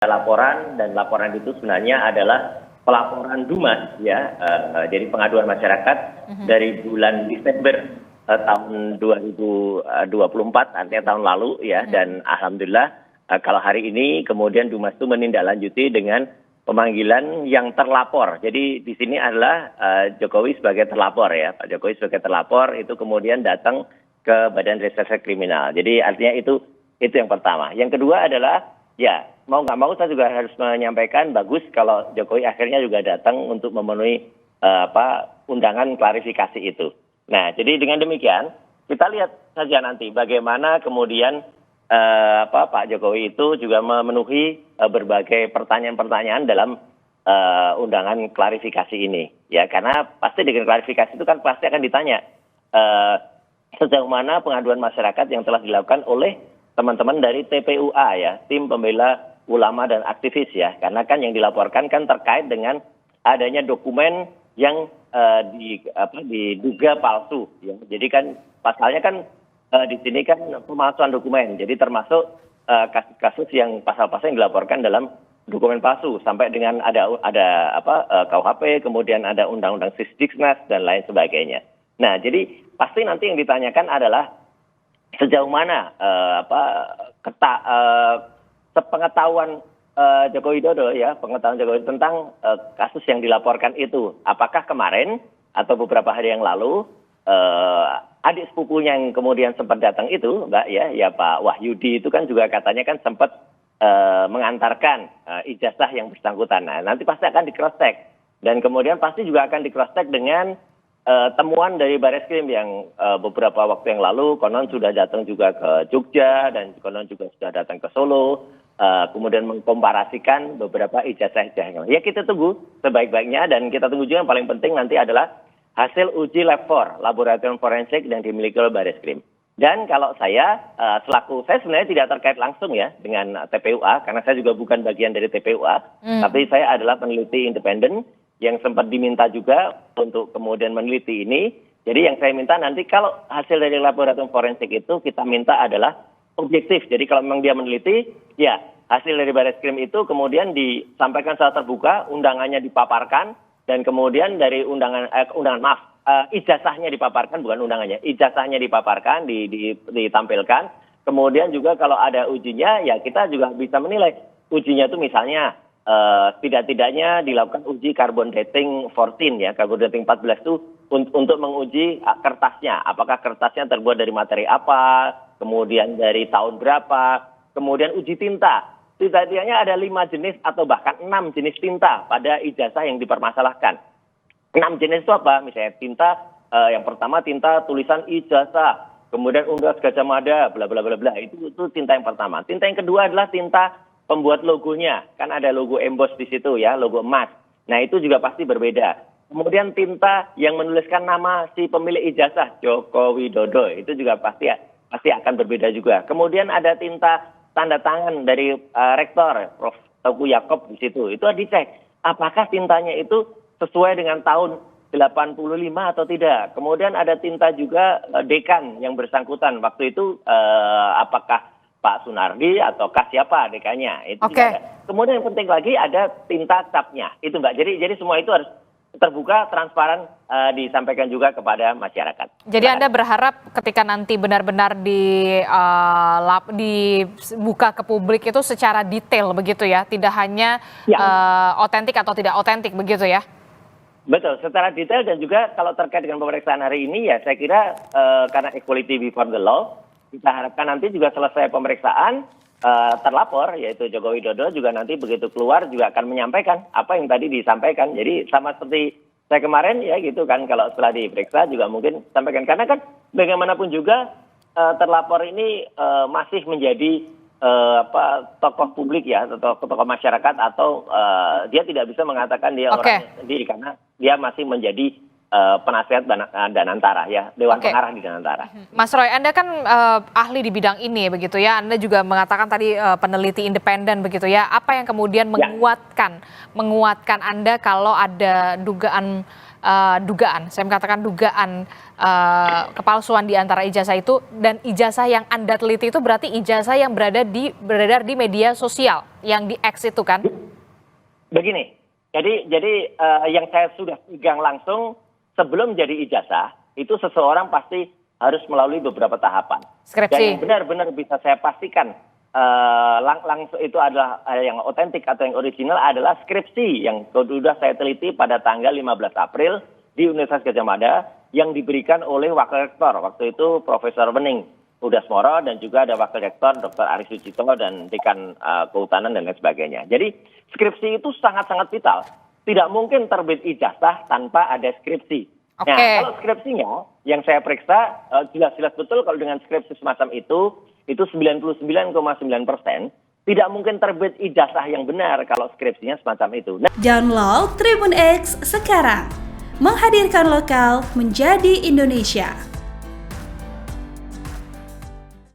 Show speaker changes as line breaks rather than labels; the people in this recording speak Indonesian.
laporan, dan laporan itu sebenarnya adalah pelaporan Dumas ya, jadi pengaduan masyarakat dari bulan Desember tahun 2024, artinya tahun lalu ya, dan alhamdulillah kalau hari ini kemudian Dumas itu menindaklanjuti dengan pemanggilan yang terlapor. Jadi di sini adalah Jokowi sebagai terlapor ya, Pak Jokowi sebagai terlapor itu kemudian datang ke Badan Reserse Kriminal. Jadi artinya itu yang pertama. Yang kedua adalah ya mau nggak mau saya juga harus menyampaikan bagus kalau Jokowi akhirnya juga datang untuk memenuhi undangan klarifikasi itu. Nah, jadi dengan demikian kita lihat saja nanti bagaimana kemudian Pak Jokowi itu juga memenuhi berbagai pertanyaan-pertanyaan dalam undangan klarifikasi ini. Ya, karena pasti dengan klarifikasi itu kan pasti akan ditanya sejauh mana pengaduan masyarakat yang telah dilakukan oleh teman-teman dari TPUA ya, tim pembela ulama dan aktivis ya, karena kan yang dilaporkan kan terkait dengan adanya dokumen yang diduga palsu ya. Jadi kan pasalnya kan di sini kan pemalsuan dokumen, jadi termasuk kasus-kasus yang pasal-pasal yang dilaporkan dalam dokumen palsu sampai dengan ada KUHP, kemudian ada undang-undang Sisdiknas dan lain sebagainya. Nah, jadi pasti nanti yang ditanyakan adalah sejauh mana sepengetahuan Joko Widodo ya, pengetahuan Jokowi tentang kasus yang dilaporkan itu. Apakah kemarin atau beberapa hari yang lalu adik sepupunya yang kemudian sempat datang itu, Mbak ya Pak Wahyudi itu kan juga katanya kan sempat mengantarkan ijazah yang bersangkutan. Nah, nanti pasti akan di cross check dan kemudian pasti juga akan di cross check dengan temuan dari Bareskrim yang beberapa waktu yang lalu konon sudah datang juga ke Jogja dan konon juga sudah datang ke Solo, kemudian mengkomparasikan beberapa ijazah-ijazah. Ya kita tunggu sebaik-baiknya, dan kita tunggu juga yang paling penting nanti adalah hasil uji lab 4, laboratorium forensik yang dimiliki oleh Bareskrim. Dan kalau saya saya sebenarnya tidak terkait langsung ya dengan TPUA, karena saya juga bukan bagian dari TPUA, tapi saya adalah peneliti independen yang sempat diminta juga untuk kemudian meneliti ini. Jadi yang saya minta nanti kalau hasil dari laboratorium forensik itu kita minta adalah objektif. Jadi kalau memang dia meneliti, ya hasil dari Bareskrim itu kemudian disampaikan secara terbuka, undangannya dipaparkan, dan kemudian dari ijazahnya dipaparkan, bukan undangannya, ijazahnya dipaparkan, ditampilkan. Kemudian juga kalau ada ujinya, ya kita juga bisa menilai ujinya itu misalnya tidak-tidaknya dilakukan uji carbon dating 14 ya, carbon dating 14 itu untuk menguji kertasnya, apakah kertasnya terbuat dari materi apa, kemudian dari tahun berapa, kemudian uji tinta. Tidaknya ada 5 jenis atau bahkan 6 jenis tinta pada ijazah yang dipermasalahkan. 6 jenis itu apa? Misalnya tinta, yang pertama tinta tulisan ijazah, kemudian unggas Gajah Mada, bla bla bla bla. Itu tinta yang pertama. Tinta yang kedua adalah tinta pembuat logonya, kan ada logo emboss di situ ya, logo emas. Nah itu juga pasti berbeda. Kemudian tinta yang menuliskan nama si pemilik ijazah, Joko Widodo, itu juga pasti akan berbeda juga. Kemudian ada tinta tanda tangan dari rektor, Prof. Teuku Yakob di situ. Itu dicek apakah tintanya itu sesuai dengan tahun 85 atau tidak. Kemudian ada tinta juga dekan yang bersangkutan. Waktu itu apakah Pak Sunardi ataukah siapa dekannya, itu juga ada. Kemudian yang penting lagi ada tinta capnya, itu Mbak. Jadi semua itu harus terbuka, transparan, disampaikan juga kepada masyarakat.
Jadi Anda berharap ketika nanti benar-benar dibuka ke publik itu secara detail begitu ya, tidak hanya otentik atau tidak otentik begitu ya?
Betul, secara detail, dan juga kalau terkait dengan pemeriksaan hari ini ya saya kira karena equality before the law, kita harapkan nanti juga selesai pemeriksaan terlapor yaitu Joko Widodo juga nanti begitu keluar juga akan menyampaikan apa yang tadi disampaikan. Jadi sama seperti saya kemarin ya gitu kan, kalau setelah diperiksa juga mungkin sampaikan, karena kan bagaimanapun juga terlapor ini masih menjadi tokoh publik ya, atau tokoh masyarakat, atau dia tidak bisa mengatakan dia orangnya sendiri karena dia masih menjadi penasihat Danantara ya, Dewan Pengarah di Danantara.
Mas Roy, Anda kan ahli di bidang ini begitu ya. Anda juga mengatakan tadi peneliti independen begitu ya. Apa yang kemudian menguatkan Anda kalau ada dugaan, saya mengatakan dugaan kepalsuan di antara ijazah itu, dan ijazah yang Anda teliti itu berarti ijazah yang beredar di media sosial yang di X itu kan?
Begini, jadi yang saya sudah pegang langsung sebelum jadi ijazah, itu seseorang pasti harus melalui beberapa tahapan.
Skripsi.
Dan yang benar-benar bisa saya pastikan langsung itu adalah yang otentik atau yang original adalah skripsi yang sudah saya teliti pada tanggal 15 April di Universitas Gadjah Mada yang diberikan oleh Wakil Rektor. Waktu itu Profesor Wening Udasmoro dan juga ada Wakil Rektor Dr. Aris Sucipto dan Dekan Kehutanan dan lain sebagainya. Jadi skripsi itu sangat-sangat vital. Tidak mungkin terbit ijazah tanpa ada skripsi. Nah, kalau skripsinya yang saya periksa jelas-jelas betul kalau dengan skripsi semacam itu 99,9% tidak mungkin terbit ijazah yang benar kalau skripsinya semacam itu.
Download Tribun X sekarang, menghadirkan lokal menjadi Indonesia.